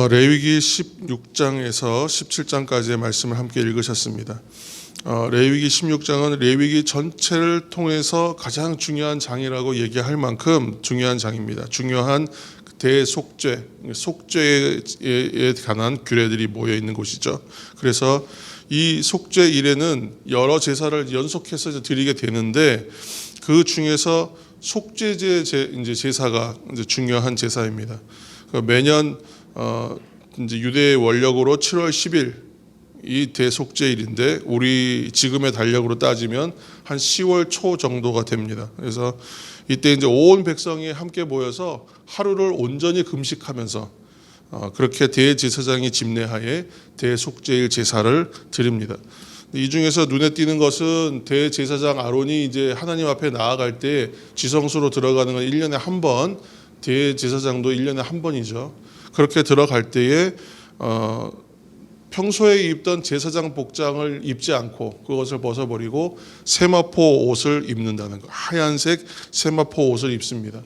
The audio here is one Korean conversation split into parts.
레위기 16장에서 17장까지의 말씀을 함께 읽으셨습니다. 레위기 16장은 레위기 전체를 통해서 가장 중요한 장이라고 얘기할 만큼 중요한 장입니다. 중요한 대속죄, 속죄에 관한 규례들이 모여 있는 곳이죠. 그래서 이 속죄 일에는 여러 제사를 연속해서 드리게 되는데 그 중에서 속죄제 제사가 중요한 제사입니다. 매년 이제 유대의 원력으로 7월 10일 이 대속죄일인데 우리 지금의 달력으로 따지면 한 10월 초 정도가 됩니다. 그래서 이때 이제 온 백성이 함께 모여서 하루를 온전히 금식하면서 그렇게 대제사장이 집례하에 대속죄일 제사를 드립니다. 이 중에서 눈에 띄는 것은 대제사장 아론이 이제 하나님 앞에 나아갈 때 지성소로 들어가는 건 1년에 한 번, 대제사장도 1년에 한 번이죠. 그렇게 들어갈 때에 평소에 입던 제사장 복장을 입지 않고 그것을 벗어버리고 세마포 옷을 입는다는 거. 하얀색 세마포 옷을 입습니다.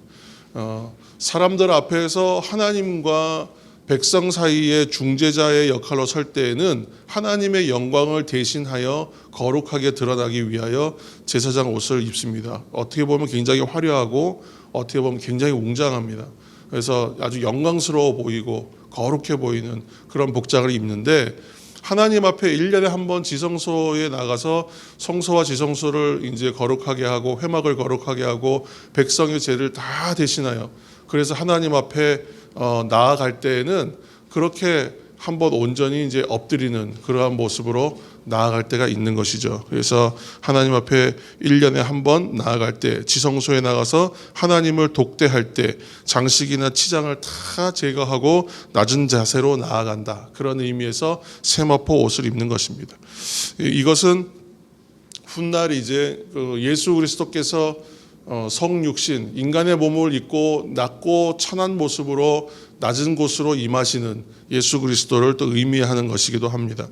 사람들 앞에서 하나님과 백성 사이의 중재자의 역할로 설 때에는 하나님의 영광을 대신하여 거룩하게 드러나기 위하여 제사장 옷을 입습니다. 어떻게 보면 굉장히 화려하고 어떻게 보면 굉장히 웅장합니다. 그래서 아주 영광스러워 보이고 거룩해 보이는 그런 복장을 입는데 하나님 앞에 1년에 한 번 지성소에 나가서 성소와 지성소를 이제 거룩하게 하고 회막을 거룩하게 하고 백성의 죄를 다 대신하여 그래서 하나님 앞에 나아갈 때에는 그렇게 한번 온전히 이제 엎드리는 그러한 모습으로 나아갈 때가 있는 것이죠. 그래서 하나님 앞에 1년에 한 번 나아갈 때 지성소에 나가서 하나님을 독대할 때 장식이나 치장을 다 제거하고 낮은 자세로 나아간다. 그런 의미에서 세마포 옷을 입는 것입니다. 이것은 훗날 이제 예수 그리스도께서 성육신 인간의 몸을 입고 낮고 천한 모습으로 낮은 곳으로 임하시는 예수 그리스도를 또 의미하는 것이기도 합니다.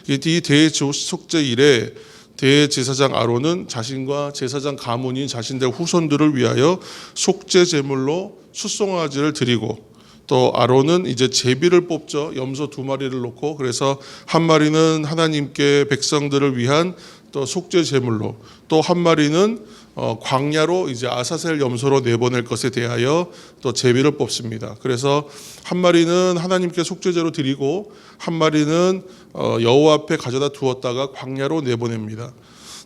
이 대속죄일에 대제사장 아론은 자신과 제사장 가문인 자신들 후손들을 위하여 속죄 제물로 숫송아지를 드리고 또 아론은 이제 제비를 뽑죠. 염소 2마리를 놓고 그래서 한 마리는 하나님께 백성들을 위한 또 속죄 제물로 또 한 마리는 광야로 이제 아사셀 염소로 내보낼 것에 대하여 또 제비를 뽑습니다. 그래서 한 마리는 하나님께 속죄제로 드리고 한 마리는 여호와 앞에 가져다 두었다가 광야로 내보냅니다.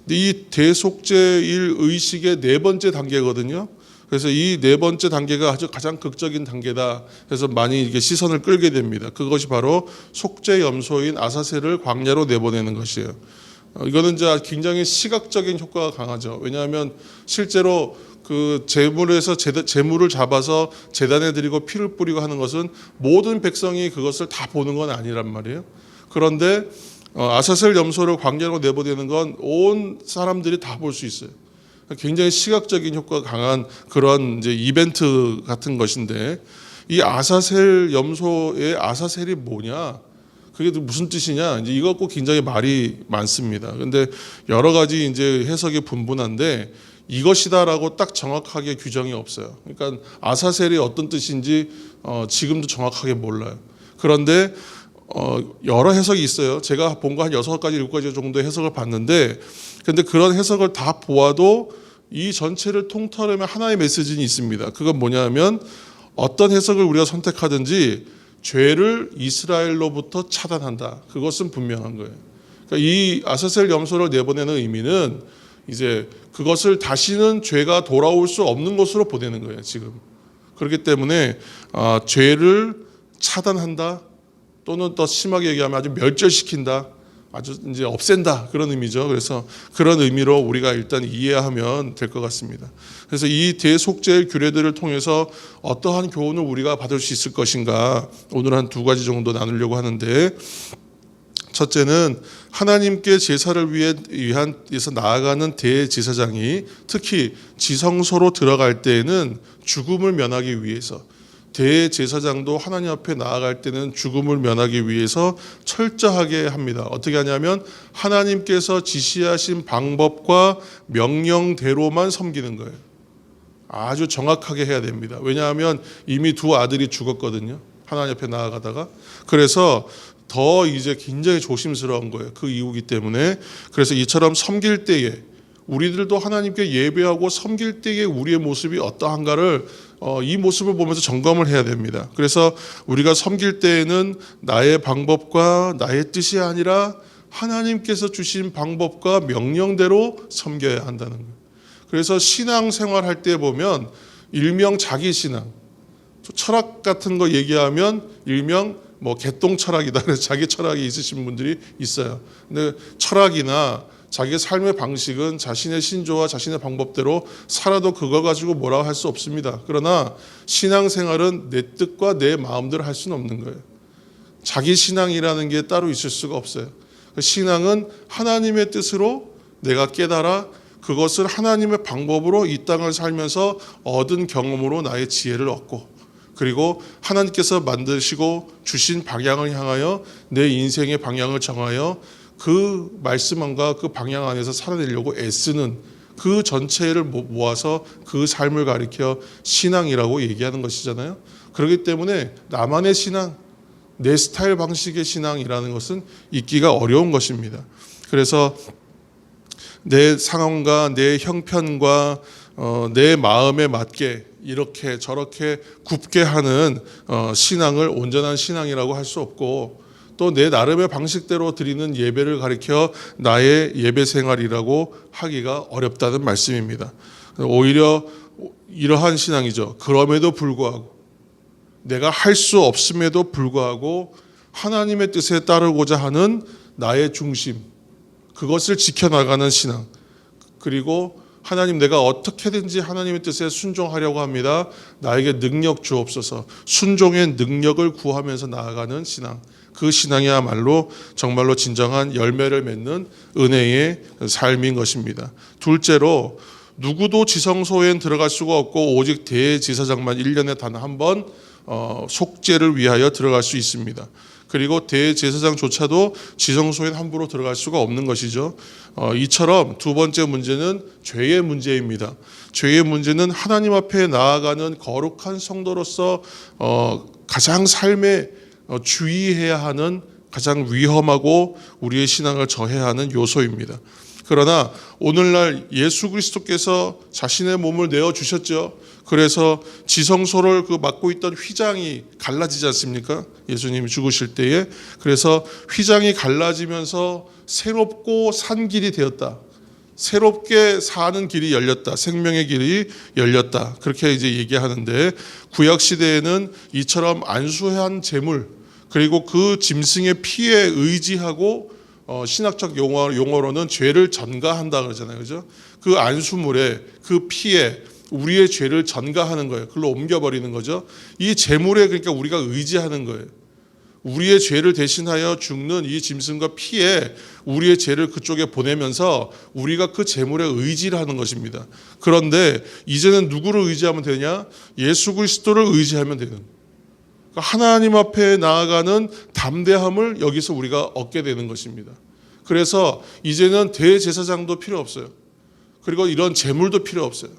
이 대속죄일 의식의 4번째 단계거든요. 그래서 이 4번째 단계가 아주 가장 극적인 단계다. 그래서 많이 이렇게 시선을 끌게 됩니다. 그것이 바로 속죄 염소인 아사셀을 광야로 내보내는 것이에요. 이거는 이제 굉장히 시각적인 효과가 강하죠. 왜냐하면 실제로 그 제물에서 제물을 잡아서 제단에 드리고 피를 뿌리고 하는 것은 모든 백성이 그것을 다 보는 건 아니란 말이에요. 그런데 아사셀 염소를 광야로 내보내는 건 온 사람들이 다 볼 수 있어요. 굉장히 시각적인 효과가 강한 그런 이제 이벤트 같은 것인데 이 아사셀 염소의 아사셀이 뭐냐? 그게 무슨 뜻이냐? 이제 이거 갖고 굉장히 말이 많습니다. 그런데 여러 가지 이제 해석이 분분한데 이것이다라고 딱 정확하게 규정이 없어요. 그러니까 아사셀이 어떤 뜻인지 지금도 정확하게 몰라요. 그런데 여러 해석이 있어요. 제가 본 거 한 6가지, 7가지 정도 해석을 봤는데 근데 그런 해석을 다 보아도 이 전체를 통틀으면 하나의 메시지는 있습니다. 그건 뭐냐면 어떤 해석을 우리가 선택하든지 죄를 이스라엘로부터 차단한다. 그것은 분명한 거예요. 그러니까 이 아사셀 염소를 내보내는 의미는 이제 그것을 다시는 죄가 돌아올 수 없는 것으로 보내는 거예요. 지금. 그렇기 때문에 죄를 차단한다. 또는 더 심하게 얘기하면 아주 멸절시킨다. 아주 이제 없앤다 그런 의미죠. 그래서 그런 의미로 우리가 일단 이해하면 될 것 같습니다. 그래서 이 대속죄의 규례들을 통해서 어떠한 교훈을 우리가 받을 수 있을 것인가 오늘 한 2가지 정도 나누려고 하는데 첫째는 하나님께 제사를 위해서 나아가는 대제사장이 특히 지성소로 들어갈 때에는 죽음을 면하기 위해서 대제사장도 하나님 앞에 나아갈 때는 죽음을 면하기 위해서 철저하게 합니다. 어떻게 하냐면 하나님께서 지시하신 방법과 명령대로만 섬기는 거예요. 아주 정확하게 해야 됩니다. 왜냐하면 이미 2 아들이 죽었거든요. 하나님 앞에 나아가다가. 그래서 더 이제 굉장히 조심스러운 거예요. 그 이유기 때문에. 그래서 이처럼 섬길 때에 우리들도 하나님께 예배하고 섬길 때에 우리의 모습이 어떠한가를 이 모습을 보면서 점검을 해야 됩니다. 그래서 우리가 섬길 때에는 나의 방법과 나의 뜻이 아니라 하나님께서 주신 방법과 명령대로 섬겨야 한다는 거예요. 그래서 신앙생활 할 때 보면 일명 자기 신앙, 철학 같은 거 얘기하면 일명 뭐 개똥 철학이다. 그래서 자기 철학이 있으신 분들이 있어요. 근데 철학이나 자기의 삶의 방식은 자신의 신조와 자신의 방법대로 살아도 그거 가지고 뭐라고 할 수 없습니다. 그러나 신앙생활은 내 뜻과 내 마음대로 할 수는 없는 거예요. 자기 신앙이라는 게 따로 있을 수가 없어요. 신앙은 하나님의 뜻으로 내가 깨달아 그것을 하나님의 방법으로 이 땅을 살면서 얻은 경험으로 나의 지혜를 얻고, 그리고 하나님께서 만드시고 주신 방향을 향하여 내 인생의 방향을 정하여 그 말씀 안과 그 방향 안에서 살아내려고 애쓰는 그 전체를 모아서 그 삶을 가리켜 신앙이라고 얘기하는 것이잖아요. 그렇기 때문에 나만의 신앙, 내 스타일 방식의 신앙이라는 것은 있기가 어려운 것입니다. 그래서 내 상황과 내 형편과 내 마음에 맞게 이렇게 저렇게 굽게 하는 신앙을 온전한 신앙이라고 할 수 없고, 또 내 나름의 방식대로 드리는 예배를 가리켜 나의 예배 생활이라고 하기가 어렵다는 말씀입니다. 오히려 이러한 신앙이죠. 그럼에도 불구하고 내가 할 수 없음에도 불구하고 하나님의 뜻에 따르고자 하는 나의 중심, 그것을 지켜나가는 신앙, 그리고 하나님 내가 어떻게든지 하나님의 뜻에 순종하려고 합니다. 나에게 능력 주옵소서. 순종의 능력을 구하면서 나아가는 신앙, 그 신앙이야말로 정말로 진정한 열매를 맺는 은혜의 삶인 것입니다. 둘째로 누구도 지성소엔 들어갈 수가 없고 오직 대제사장만 1년에 단 한 번 속죄를 위하여 들어갈 수 있습니다. 그리고 대제사장조차도 지성소엔 함부로 들어갈 수가 없는 것이죠. 이처럼 두 번째 문제는 죄의 문제입니다. 죄의 문제는 하나님 앞에 나아가는 거룩한 성도로서 가장 삶에 주의해야 하는 가장 위험하고 우리의 신앙을 저해야 하는 요소입니다. 그러나 오늘날 예수 그리스도께서 자신의 몸을 내어주셨죠. 그래서 지성소를 맡고 있던 휘장이 갈라지지 않습니까? 예수님이 죽으실 때에. 그래서 휘장이 갈라지면서 새롭고 산 길이 되었다. 새롭게 사는 길이 열렸다. 생명의 길이 열렸다. 그렇게 이제 얘기하는데, 구약 시대에는 이처럼 안수한 제물, 그리고 그 짐승의 피에 의지하고 신학적 용어로는 죄를 전가한다 그러잖아요. 그죠? 그 안수물에 그 피에 우리의 죄를 전가하는 거예요. 그걸로 옮겨버리는 거죠. 이 제물에 그러니까 우리가 의지하는 거예요. 우리의 죄를 대신하여 죽는 이 짐승과 피에 우리의 죄를 그쪽에 보내면서 우리가 그 제물에 의지를 하는 것입니다. 그런데 이제는 누구를 의지하면 되냐? 예수 그리스도를 의지하면 되는, 하나님 앞에 나아가는 담대함을 여기서 우리가 얻게 되는 것입니다. 그래서 이제는 대제사장도 필요 없어요. 그리고 이런 제물도 필요 없어요.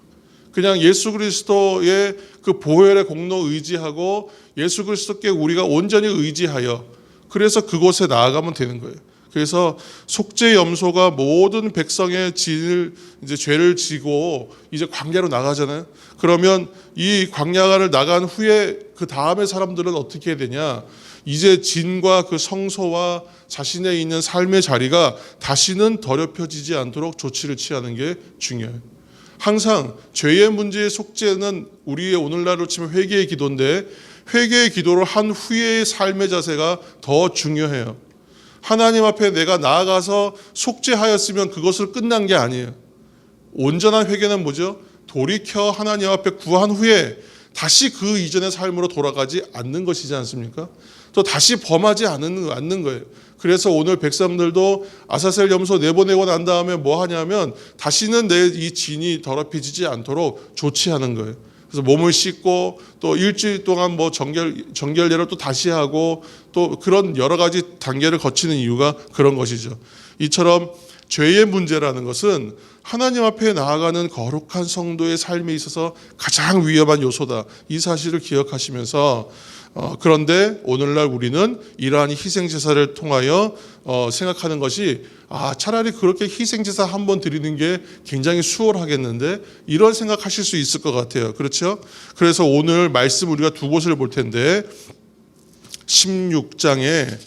그냥 예수 그리스도의 그 보혈의 공로 의지하고 예수 그리스도께 우리가 온전히 의지하여 그래서 그곳에 나아가면 되는 거예요. 그래서 속죄 염소가 모든 백성의 이제 죄를 지고 이제 광야로 나가잖아요. 그러면 이 광야를 나간 후에 그 다음에 사람들은 어떻게 해야 되냐? 이제 진과 그 성소와 자신의 있는 삶의 자리가 다시는 더럽혀지지 않도록 조치를 취하는 게 중요해요. 항상 죄의 문제의 속죄는 우리의 오늘날로 치면 회개의 기도인데, 회개의 기도를 한 후의 삶의 자세가 더 중요해요. 하나님 앞에 내가 나아가서 속죄하였으면 그것을 끝난 게 아니에요. 온전한 회개는 뭐죠? 돌이켜 하나님 앞에 구한 후에 다시 그 이전의 삶으로 돌아가지 않는 것이지 않습니까? 또 다시 범하지 않는 거예요. 그래서 오늘 백성들도 아사셀 염소 내보내고 난 다음에 뭐 하냐면 다시는 내 이 진이 더럽혀지지 않도록 조치하는 거예요. 그래서 몸을 씻고 또 일주일 동안 뭐 정결례를 또 다시 하고 또 그런 여러 가지 단계를 거치는 이유가 그런 것이죠. 이처럼 죄의 문제라는 것은 하나님 앞에 나아가는 거룩한 성도의 삶에 있어서 가장 위험한 요소다. 이 사실을 기억하시면서 그런데 오늘날 우리는 이러한 희생제사를 통하여 생각하는 것이 차라리 그렇게 희생제사 한 번 드리는 게 굉장히 수월하겠는데, 이런 생각하실 수 있을 것 같아요. 그렇죠? 그래서 오늘 말씀 우리가 두 곳을 볼 텐데 16장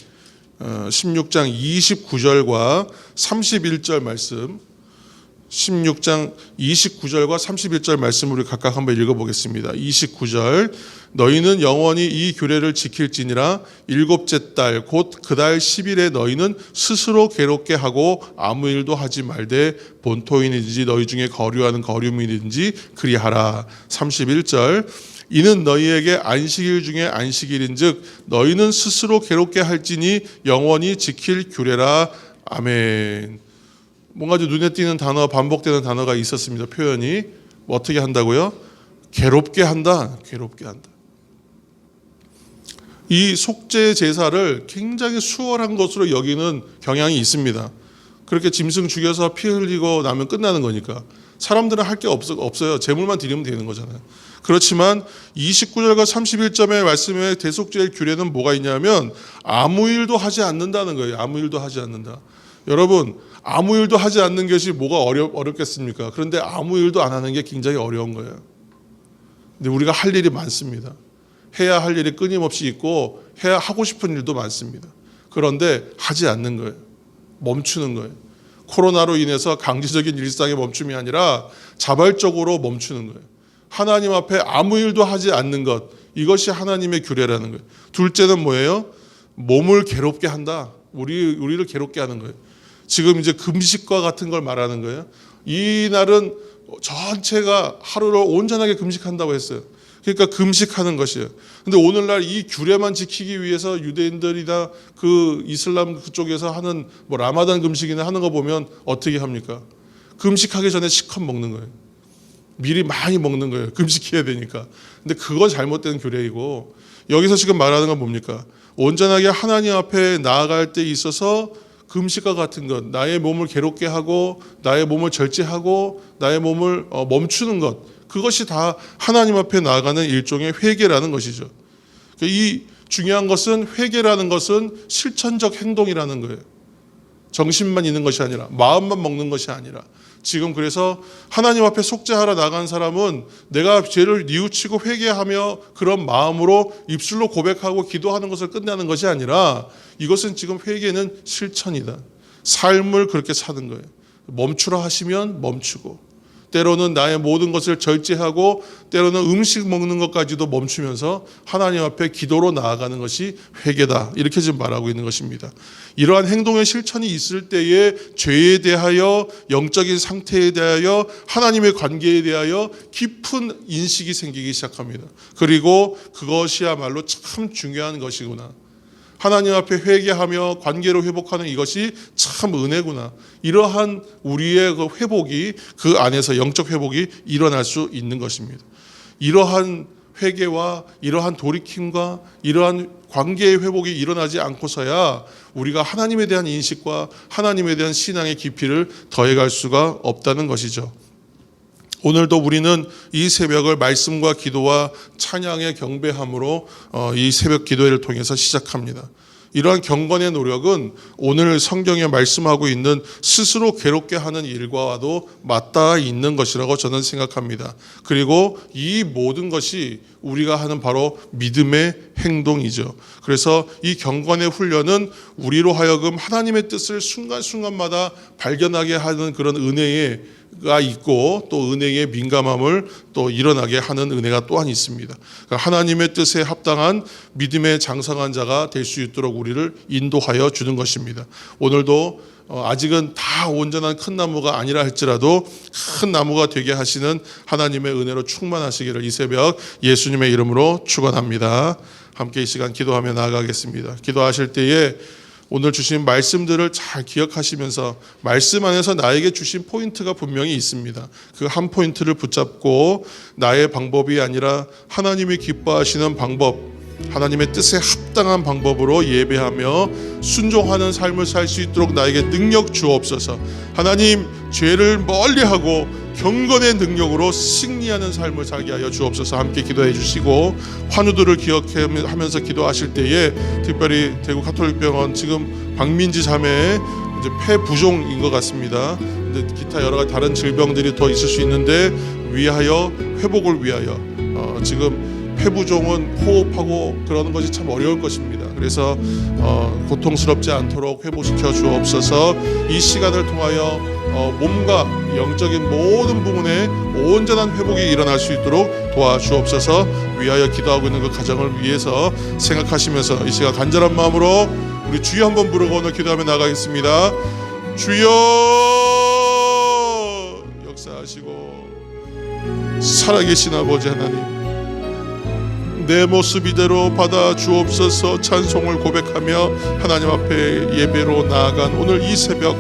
29절과 31절 말씀, 16장 29절과 31절 말씀을 우리 각각 한번 읽어보겠습니다. 29절, 너희는 영원히 이 규례를 지킬지니라. 일곱째 달 곧 그 달 10일에 너희는 스스로 괴롭게 하고 아무 일도 하지 말되 본토인이든지 너희 중에 거류하는 거류민이든지 그리하라. 31절, 이는 너희에게 안식일 중에 안식일인즉 너희는 스스로 괴롭게 할지니 영원히 지킬 규례라. 아멘. 뭔가 좀 눈에 띄는 단어, 반복되는 단어가 있었습니다. 표현이 어떻게 한다고요? 괴롭게 한다. 괴롭게 한다. 이 속죄 제사를 굉장히 수월한 것으로 여기는 경향이 있습니다. 그렇게 짐승 죽여서 피 흘리고 나면 끝나는 거니까 사람들은 할 게 없어요. 제물만 드리면 되는 거잖아요. 그렇지만 29절과 31절의 말씀에 대속죄의 규례는 뭐가 있냐면 아무 일도 하지 않는다는 거예요. 아무 일도 하지 않는다. 여러분, 아무 일도 하지 않는 것이 뭐가 어렵겠습니까? 그런데 아무 일도 안 하는 게 굉장히 어려운 거예요. 근데 우리가 할 일이 많습니다. 해야 할 일이 끊임없이 있고 해야 하고 싶은 일도 많습니다. 그런데 하지 않는 거예요. 멈추는 거예요. 코로나로 인해서 강제적인 일상의 멈춤이 아니라 자발적으로 멈추는 거예요. 하나님 앞에 아무 일도 하지 않는 것, 이것이 하나님의 규례라는 거예요. 둘째는 뭐예요? 몸을 괴롭게 한다. 우리를 괴롭게 하는 거예요. 지금 이제 금식과 같은 걸 말하는 거예요. 이 날은 전체가 하루를 온전하게 금식한다고 했어요. 그러니까 금식하는 것이에요. 근데 오늘날 이 규례만 지키기 위해서 유대인들이나 그 이슬람 그쪽에서 하는 뭐 라마단 금식이나 하는 거 보면 어떻게 합니까? 금식하기 전에 실컷 먹는 거예요. 미리 많이 먹는 거예요. 금식해야 되니까. 근데 그건 잘못된 규례이고, 여기서 지금 말하는 건 뭡니까? 온전하게 하나님 앞에 나아갈 때 있어서 금식과 같은 것, 나의 몸을 괴롭게 하고 나의 몸을 절제하고 나의 몸을 멈추는 것, 그것이 다 하나님 앞에 나아가는 일종의 회개라는 것이죠. 이 중요한 것은, 회개라는 것은 실천적 행동이라는 거예요. 정신만 있는 것이 아니라, 마음만 먹는 것이 아니라. 지금 그래서 하나님 앞에 속죄하러 나간 사람은 내가 죄를 뉘우치고 회개하며 그런 마음으로 입술로 고백하고 기도하는 것을 끝내는 것이 아니라, 이것은 지금 회개는 실천이다. 삶을 그렇게 사는 거예요. 멈추라 하시면 멈추고, 때로는 나의 모든 것을 절제하고 때로는 음식 먹는 것까지도 멈추면서 하나님 앞에 기도로 나아가는 것이 회개다. 이렇게 지금 말하고 있는 것입니다. 이러한 행동의 실천이 있을 때에 죄에 대하여, 영적인 상태에 대하여, 하나님의 관계에 대하여 깊은 인식이 생기기 시작합니다. 그리고 그것이야말로 참 중요한 것이구나. 하나님 앞에 회개하며 관계를 회복하는 이것이 참 은혜구나. 이러한 우리의 그 회복이, 그 안에서 영적 회복이 일어날 수 있는 것입니다. 이러한 회개와 이러한 돌이킴과 이러한 관계의 회복이 일어나지 않고서야 우리가 하나님에 대한 인식과 하나님에 대한 신앙의 깊이를 더해갈 수가 없다는 것이죠. 오늘도 우리는 이 새벽을 말씀과 기도와 찬양의 경배함으로 이 새벽 기도회를 통해서 시작합니다. 이러한 경건의 노력은 오늘 성경에 말씀하고 있는 스스로 괴롭게 하는 일과도 맞닿아 있는 것이라고 저는 생각합니다. 그리고 이 모든 것이 우리가 하는 바로 믿음의 행동이죠. 그래서 이 경건의 훈련은 우리로 하여금 하나님의 뜻을 순간순간마다 발견하게 하는 그런 은혜가 있고, 또 은혜의 민감함을 또 일어나게 하는 은혜가 또한 있습니다. 그러니까 하나님의 뜻에 합당한 믿음의 장성한 자가 될 수 있도록 우리를 인도하여 주는 것입니다. 오늘도 아직은 다 온전한 큰 나무가 아니라 할지라도 큰 나무가 되게 하시는 하나님의 은혜로 충만하시기를 이 새벽 예수님의 이름으로 축원합니다. 함께 이 시간 기도하며 나아가겠습니다. 기도하실 때에 오늘 주신 말씀들을 잘 기억하시면서 말씀 안에서 나에게 주신 포인트가 분명히 있습니다. 그 한 포인트를 붙잡고 나의 방법이 아니라 하나님이 기뻐하시는 방법, 하나님의 뜻에 합당한 방법으로 예배하며 순종하는 삶을 살 수 있도록 나에게 능력 주옵소서. 하나님, 죄를 멀리하고 경건의 능력으로 승리하는 삶을 살게 하여 주옵소서. 함께 기도해 주시고 환우들을 기억하면서 기도하실 때에 특별히 대구 가톨릭병원 지금 박민지 자매의 이제 폐 부종인 것 같습니다. 기타 여러 가지 다른 질병들이 더 있을 수 있는데 회복을 위하여 지금 폐부종은 호흡하고 그러는 것이 참 어려울 것입니다. 그래서 고통스럽지 않도록 회복시켜 주옵소서. 이 시간을 통하여 몸과 영적인 모든 부분에 온전한 회복이 일어날 수 있도록 도와주옵소서. 위하여 기도하고 있는 그 가정을 위해서 생각하시면서 이 시간 간절한 마음으로 우리 주여 한번 부르고 오늘 기도하며 나가겠습니다. 주여 역사하시고 살아계신 아버지 하나님, 내 모습 이대로 받아 주옵소서. 찬송을 고백하며 하나님 앞에 예배로 나아간 오늘 이 새벽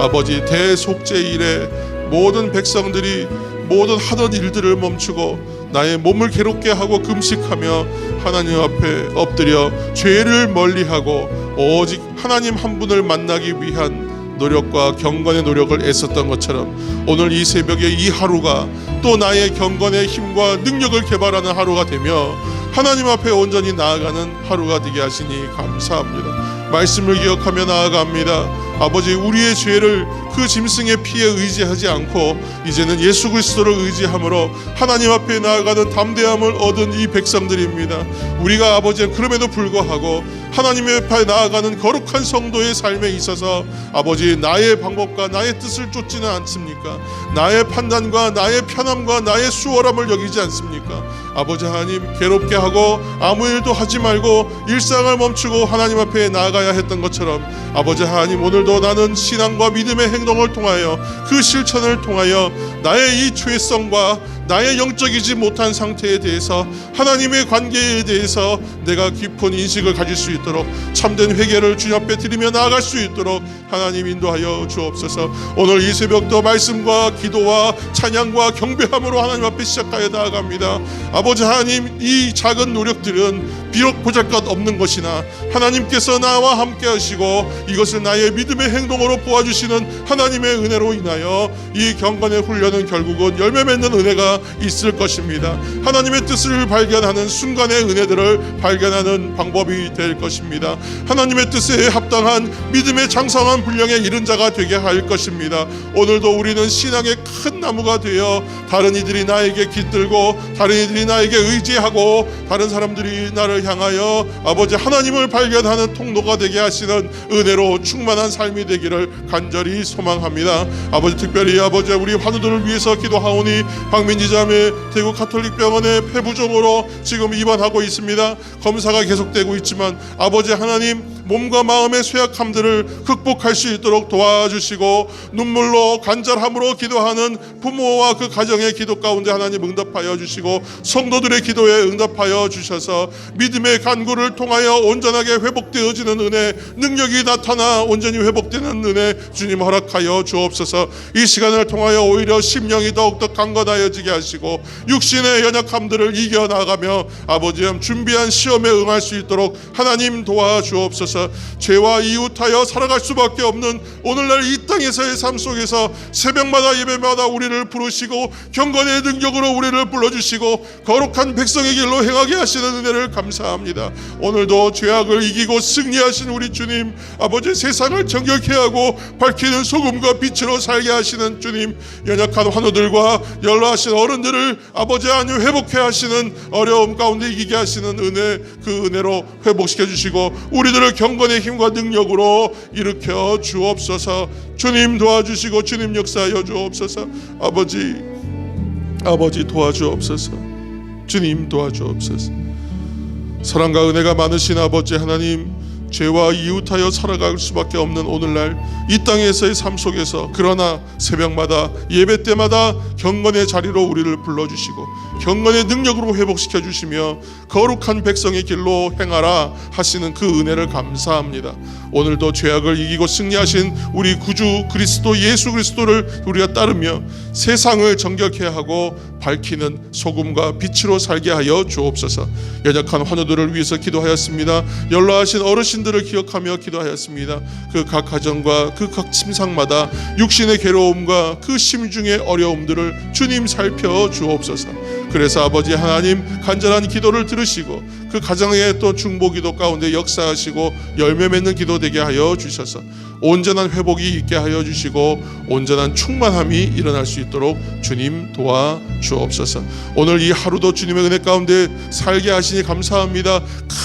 아버지 대속죄일에 모든 백성들이 모든 하던 일들을 멈추고 나의 몸을 괴롭게 하고 금식하며 하나님 앞에 엎드려 죄를 멀리하고 오직 하나님 한 분을 만나기 위한 노력과 경건의 노력을 애썼던 것처럼 오늘 이 새벽에 이 하루가 또 나의 경건의 힘과 능력을 개발하는 하루가 되며 하나님 앞에 온전히 나아가는 하루가 되게 하시니 감사합니다. 말씀을 기억하며 나아갑니다. 아버지, 우리의 죄를 그 짐승의 피에 의지하지 않고 이제는 예수 그리스도를 의지함으로 하나님 앞에 나아가는 담대함을 얻은 이 백성들입니다. 우리가 아버지 그럼에도 불구하고 하나님의 앞에 나아가는 거룩한 성도의 삶에 있어서 아버지 나의 방법과 나의 뜻을 쫓지는 않습니까? 나의 판단과 나의 편함과 나의 수월함을 여기지 않습니까? 아버지 하나님, 괴롭게 하고 아무 일도 하지 말고 일상을 멈추고 하나님 앞에 나아가야 했던 것처럼 아버지 하나님, 오늘도 나는 신앙과 믿음의 행동을 통하여 그 실천을 통하여 나의 이 죄성과 나의 영적이지 못한 상태에 대해서 하나님의 관계에 대해서 내가 깊은 인식을 가질 수 있도록 참된 회개를 주님 앞에 드리며 나아갈 수 있도록 하나님 인도하여 주옵소서. 오늘 이 새벽도 말씀과 기도와 찬양과 경배함으로 하나님 앞에 시작하여 나아갑니다. 아버지 하나님, 이 작은 노력들은 비록 보잘것 없는 것이나 하나님께서 나와 함께 하시고 이것을 나의 믿음의 행동으로 보아주시는 하나님의 은혜로 인하여 이 경건의 훈련은 결국은 열매 맺는 은혜가 있을 것입니다. 하나님의 뜻을 발견하는 순간의 은혜들을 발견하는 방법이 될 것입니다. 하나님의 뜻에 합당한 믿음의 장성한 분량에 이른 자가 되게 할 것입니다. 오늘도 우리는 신앙의 큰 나무가 되어 다른 이들이 나에게 깃들고 다른 이들이 나에게 의지하고 다른 사람들이 나를 향하여 아버지 하나님을 발견하는 통로가 되게 하시는 은혜로 충만한 삶이 되기를 간절히 소망합니다. 아버지, 특별히 아버지 우리 환우들을 위해서 기도하오니 박민지 자매 대구 가톨릭병원의 폐부종으로 지금 입원하고 있습니다. 검사가 계속되고 있지만 아버지 하나님, 몸과 마음의 쇠약함들을 극복할 수 있도록 도와주시고 눈물로 간절함으로 기도하는 부모와 그 가정의 기도 가운데 하나님 응답하여 주시고 성도들의 기도에 응답하여 주셔서 믿음의 간구를 통하여 온전하게 회복되어지는 은혜, 능력이 나타나 온전히 회복되는 은혜 주님 허락하여 주옵소서. 이 시간을 통하여 오히려 심령이 더욱더 강건하여지게 하시고 육신의 연약함들을 이겨나가며 아버지 준비한 시험에 응할 수 있도록 하나님 도와주옵소서. 죄와 이웃하여 살아갈 수밖에 없는 오늘날 이 땅에서의 삶 속에서 새벽마다 예배마다 우리를 부르시고 경건의 능력으로 우리를 불러주시고 거룩한 백성의 길로 행하게 하시는 은혜를 감사합니다. 오늘도 죄악을 이기고 승리하신 우리 주님, 아버지 세상을 정결케 하고 밝히는 소금과 빛으로 살게 하시는 주님, 연약한 환우들과 연로하신 어른들을 아버지 하나님 회복해 하시는 어려움 가운데 이기게 하시는 은혜, 그 은혜로 회복시켜 주시고 우리들을 경건의 힘과 능력으로 일으켜 주옵소서. 주님 도와주시고 주님 역사하여 주옵소서. 아버지 도와주옵소서. 주님 도와주옵소서. 사랑과 은혜가 많으신 아버지 하나님, 죄와 이웃하여 살아갈 수밖에 없는 오늘날 이 땅에서의 삶 속에서 그러나 새벽마다 예배 때마다 경건의 자리로 우리를 불러주시고 경건의 능력으로 회복시켜 주시며 거룩한 백성의 길로 행하라 하시는 그 은혜를 감사합니다. 오늘도 죄악을 이기고 승리하신 우리 구주 그리스도 예수 그리스도를 우리가 따르며 세상을 정결케 하고 밝히는 소금과 빛으로 살게 하여 주옵소서. 연약한 환우들을 위해서 기도하였습니다. 연로하신 어르신들을 기억하며 기도하였습니다. 그 각 가정과 그 각 침상마다 육신의 괴로움과 그 심중의 어려움들을 주님 살펴 주옵소서. 그래서 아버지 하나님, 간절한 기도를 들으시고 그 가정의 또 중보기도 가운데 역사하시고 열매 맺는 기도 되게 하여 주셔서 온전한 회복이 있게 하여 주시고 온전한 충만함이 일어날 수 있도록 주님 도와 주옵소서. 오늘 이 하루도 주님의 은혜 가운데 살게 하시니 감사합니다.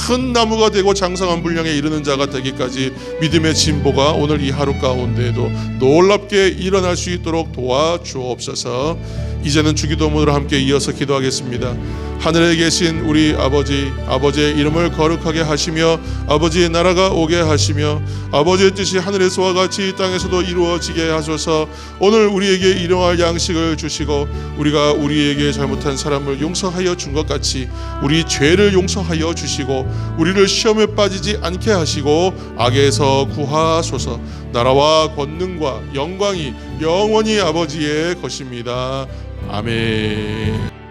큰 나무가 되고 장성한 분량에 이르는 자가 되기까지 믿음의 진보가 오늘 이 하루 가운데에도 놀랍게 일어날 수 있도록 도와 주옵소서. 이제는 주기도문으로 함께 이어서 기도하겠습니다. 하늘에 계신 우리 아버지, 아버지의 이름을 거룩하게 하시며 아버지의 나라가 오게 하시며 아버지의 뜻이 하늘에서와 같이 이 땅에서도 이루어지게 하소서. 오늘 우리에게 일용할 양식을 주시고 우리가 우리에게 잘못한 사람을 용서하여 준 것 같이 우리 죄를 용서하여 주시고 우리를 시험에 빠지지 않게 하시고 악에서 구하소서. 나라와 권능과 영광이 영원히 아버지의 것입니다. 아멘.